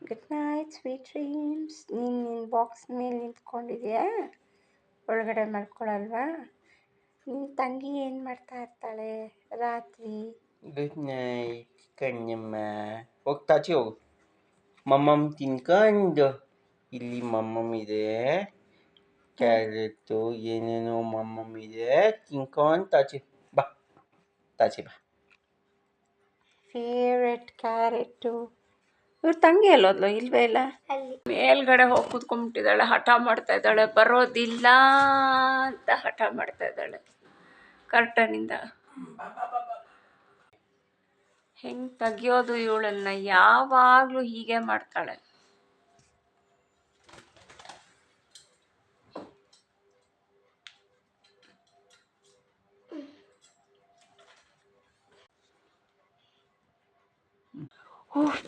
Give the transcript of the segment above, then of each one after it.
Good night sweet dreams. ನೀನು ನಿನ್ನ box ಮೇಲೆ ನಿಂತ್ಕೊಂಡಿದ್ಯಾ, ಒಳಗಡೆ ಮಲ್ಕೊಳ್ಳಲ್ವಾ? ನಿನ್ನ ತಂಗಿ ಏನು ಮಾಡ್ತಾ ಇರ್ತಾಳೆ ರಾತ್ರಿ? Good night Kannamma. ಹೋಗ್ತಾಚಿ ಹೋಗು. ಮಮ್ಮಮ್ ತಿನ್ಕೊಂಡು ಇಲ್ಲಿ ಮಮ್ಮಮ್ ಇದೆ, ಕ್ಯಾರೆಟು ಏನೇನೋ ಮಮ್ಮಮ್ ಇದೆ, ತಿನ್ಕೊಂಡು ತಾಚಿ ಬಾ, ತಾಚಿ ಬಾ. Favourite carrot. ಇವ್ರ ತಂಗಿ ಎಲ್ಲೋದ್ಲು? ಇಲ್ವೇ ಇಲ್ಲ. ಮೇಲ್ಗಡೆ ಹೋಗಿ ಕೂತ್ಕೊಂಡ್ಬಿಟ್ಟಿದ್ದಾಳೆ, ಹಠ ಮಾಡ್ತಾ ಇದ್ದಾಳೆ, ಬರೋದಿಲ್ಲ ಅಂತ ಹಠ ಮಾಡ್ತಾ ಇದ್ದಾಳೆ ಕರ್ಟನಿಂದ. ಹೆಂಗೆ ತೆಗಿಯೋದು ಇವಳನ್ನ? ಯಾವಾಗಲೂ ಹೀಗೆ ಮಾಡ್ತಾಳೆ.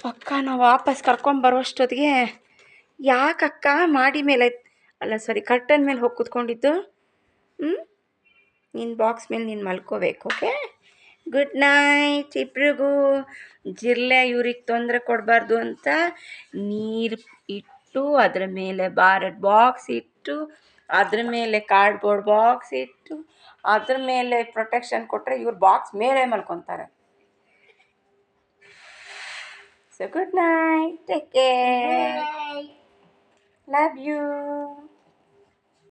ಪಕ್ಕ ನಾವು ವಾಪಸ್ ಕರ್ಕೊಂಬರೋಷ್ಟೊತ್ತಿಗೆ ಯಾಕಕ್ಕ ಮಾಡಿ ಮೇಲೆ ಅಲ್ಲ ಸಾರಿ ಕರ್ಟನ್ ಮೇಲೆ ಹೋಗಿ ಕೂತ್ಕೊಂಡಿದ್ದು? ನಿನ್ನ ಬಾಕ್ಸ್ ಮೇಲೆ ನೀನು ಮಲ್ಕೋಬೇಕು. ಓಕೆ, ಗುಡ್ ನೈಟ್ ಇಬ್ರಿಗೂ. ಜಿರ್ಲೆ ಇವ್ರಿಗೆ ತೊಂದರೆ ಕೊಡಬಾರ್ದು ಅಂತ ನೀರು ಇಟ್ಟು, ಅದರ ಮೇಲೆ ಬಾರಡ್ ಬಾಕ್ಸ್ ಇಟ್ಟು, ಅದ್ರ ಮೇಲೆ ಕಾರ್ಡ್ಬೋರ್ಡ್ ಬಾಕ್ಸ್ ಇಟ್ಟು, ಅದ್ರ ಮೇಲೆ ಪ್ರೊಟೆಕ್ಷನ್ ಕೊಟ್ಟರೆ ಇವ್ರು ಬಾಕ್ಸ್ ಮೇಲೆ ಮಲ್ಕೊತಾರೆ. So good night, take care, love you.